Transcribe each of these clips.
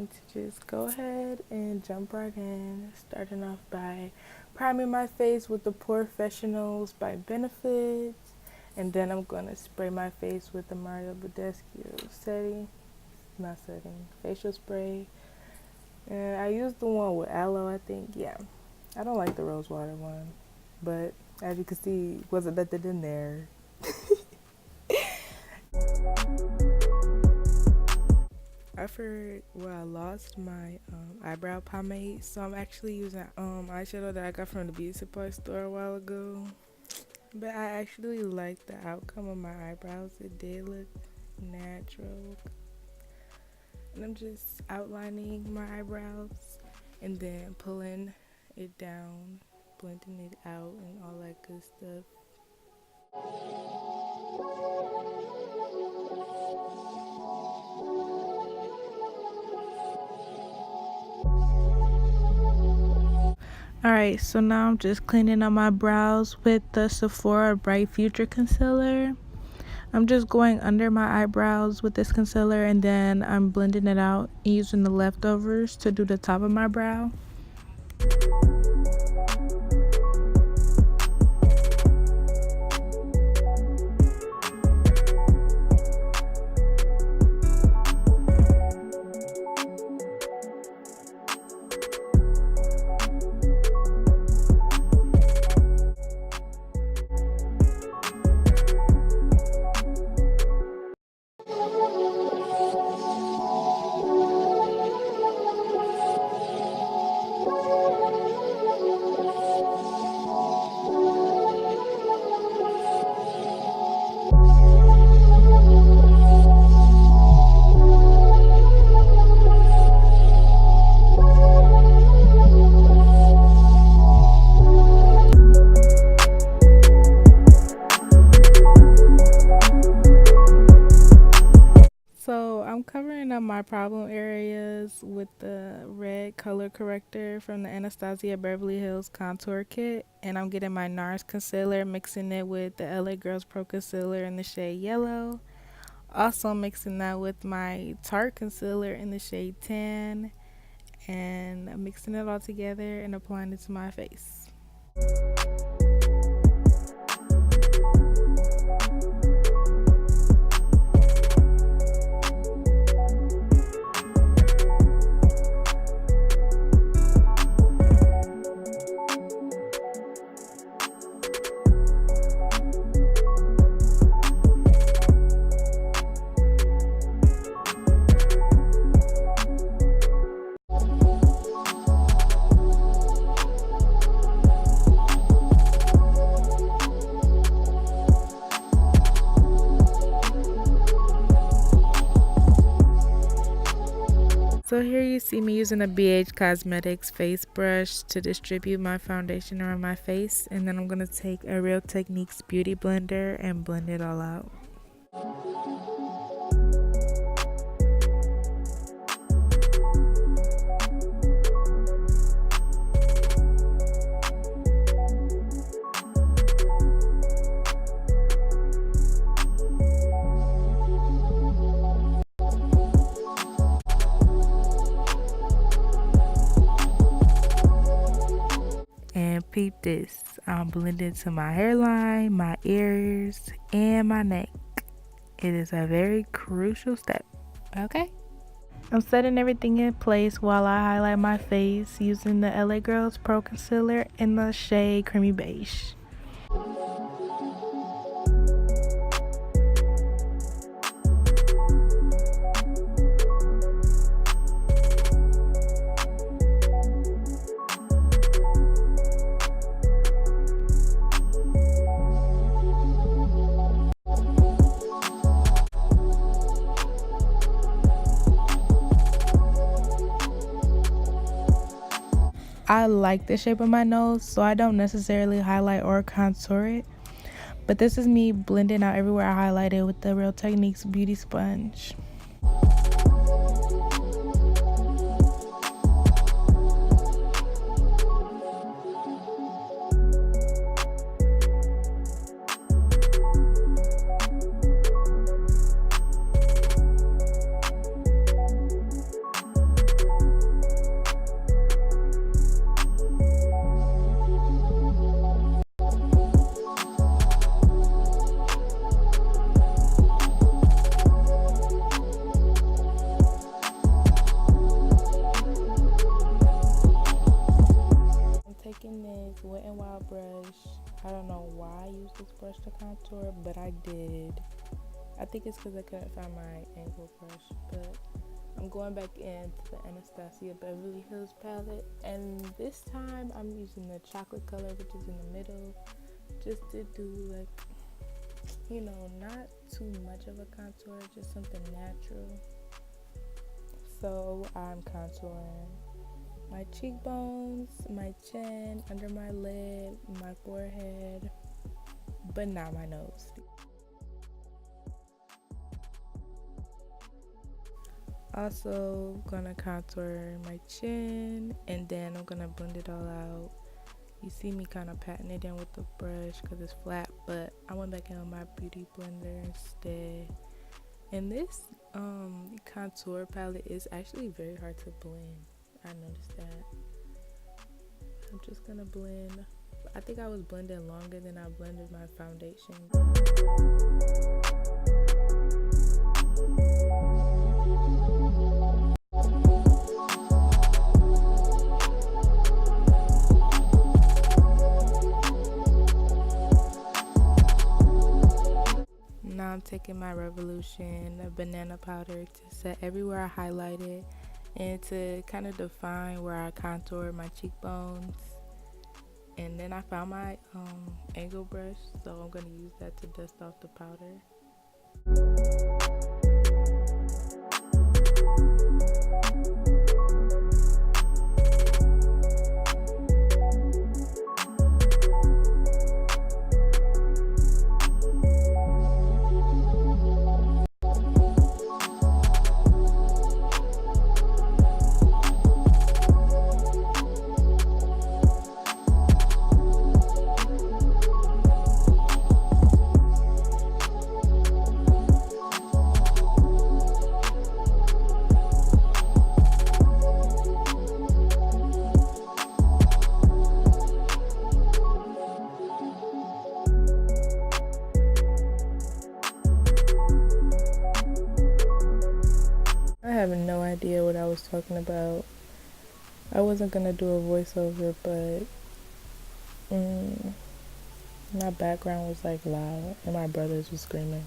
going to just go ahead and jump right in, starting off by priming my face with the Professionals by Benefits, and then I'm going to spray my face with the Mario Badescu facial spray. And I used the one with aloe, I think. Yeah, I don't like the rose water one, but as you can see, wasn't nothing in there. I lost my eyebrow pomade, so I'm actually using eyeshadow that I got from the beauty supply store a while ago. But I actually like the outcome of my eyebrows. It did look natural. And I'm just outlining my eyebrows and then pulling it down, blending it out, and all that good stuff. Alright, so now I'm just cleaning up my brows with the Sephora Bright Future Concealer. I'm just going under my eyebrows with this concealer, and then I'm blending it out using the leftovers to do the top of my brow. So I'm covering up my problem areas with the red color corrector from the Anastasia Beverly Hills Contour Kit. And I'm getting my NARS concealer, mixing it with the LA Girls Pro Concealer in the shade Yellow. Also mixing that with my Tarte concealer in the shade Tan. And mixing it all together and applying it to my face. So here you see me using a BH Cosmetics face brush to distribute my foundation around my face, and then I'm going to take a Real Techniques beauty blender and blend it all out. And peep this, I'm blending to my hairline, my ears, and my neck. It is a very crucial step, okay? I'm setting everything in place while I highlight my face using the LA Girls Pro Concealer in the shade Creamy Beige. I like the shape of my nose, so I don't necessarily highlight or contour it. But this is me blending out everywhere I highlighted with the Real Techniques Beauty Sponge. out brush. I don't know why I used this brush to contour, but I did. I think it's because I couldn't find my angle brush, but I'm going back into the Anastasia Beverly Hills palette, and this time I'm using the chocolate color, which is in the middle, just to do like, you know, not too much of a contour, just something natural. So I'm contouring my cheekbones, my chin, under my lid, my forehead, but not my nose. Also gonna contour my chin, and then I'm gonna blend it all out. You see me kind of patting it in with the brush because it's flat, but I went back in on my beauty blender instead. And this contour palette is actually very hard to blend. I noticed that. I'm just gonna blend. I think I was blending longer than I blended my foundation. Now I'm taking my Revolution banana powder to set everywhere I highlighted and to kind of define where I contoured my cheekbones. And then I found my angle brush, so I'm going to use that to dust off the powder. I have no idea what I was talking about. I wasn't gonna do a voiceover, but my background was like loud and my brothers were screaming.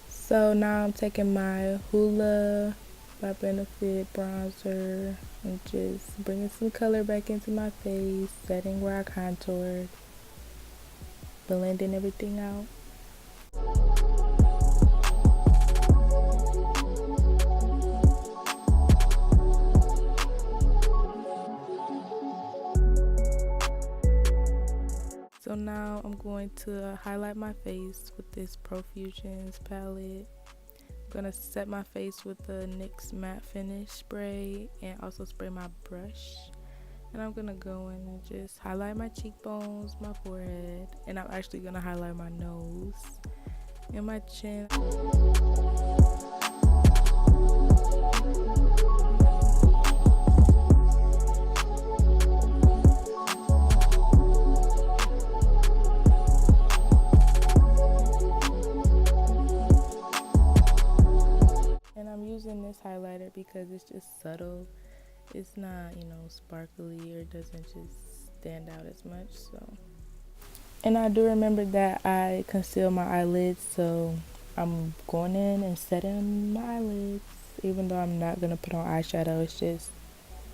So now I'm taking my Hoola by Benefit bronzer and just bringing some color back into my face, setting where I contoured, blending everything out. So now I'm going to highlight my face with this Profusions palette. I'm going to set my face with the NYX matte finish spray and also spray my brush. And I'm going to go in and just highlight my cheekbones, my forehead, and I'm actually going to highlight my nose and my chin. Using this highlighter because it's just subtle. It's not, you know, sparkly or doesn't just stand out as much. So, and I do remember that I conceal my eyelids, so I'm going in and setting my eyelids. Even though I'm not gonna put on eyeshadow, it's just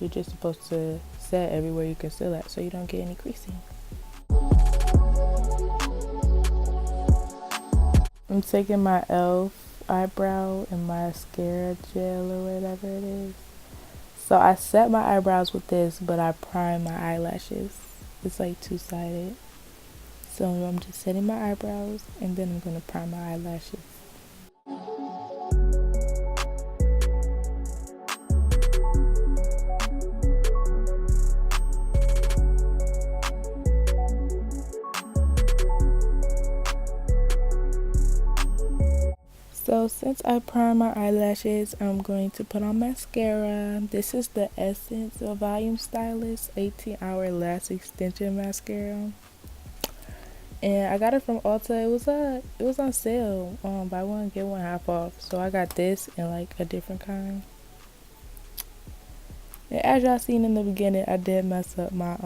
you're just supposed to set everywhere you conceal at, so you don't get any creasing. I'm taking my e.l.f. eyebrow and mascara gel or whatever it is. So I set my eyebrows with this, but I prime my eyelashes. It's like two-sided. So I'm just setting my eyebrows and then I'm gonna prime my eyelashes. So since I prime my eyelashes, I'm going to put on mascara. This is the Essence of Volume Stylist 18-hour lash extension mascara, and I got it from Ulta. It was on sale, buy one get one half off. So I got this and like a different kind. And as y'all seen in the beginning, I did mess up my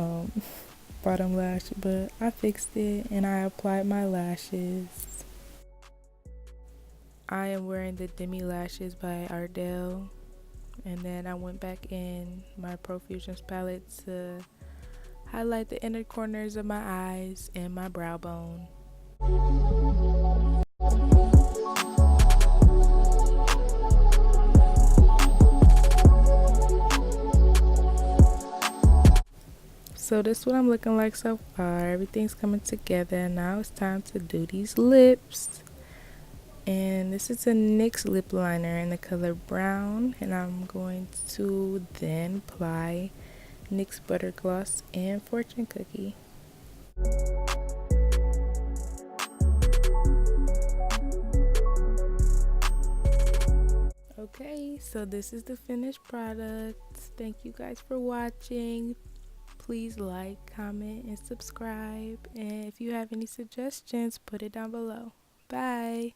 bottom lash, but I fixed it and I applied my lashes. I am wearing the Demi Lashes by Ardell, and then I went back in my Profusions palette to highlight the inner corners of my eyes and my brow bone. So this is what I'm looking like so far. Everything's coming together. Now it's time to do these lips. And this is a NYX lip liner in the color brown, and I'm going to then apply NYX Butter Gloss and Fortune Cookie. Okay, so this is the finished product. Thank you guys for watching. Please like, comment, and subscribe. And if you have any suggestions, put it down below. Bye.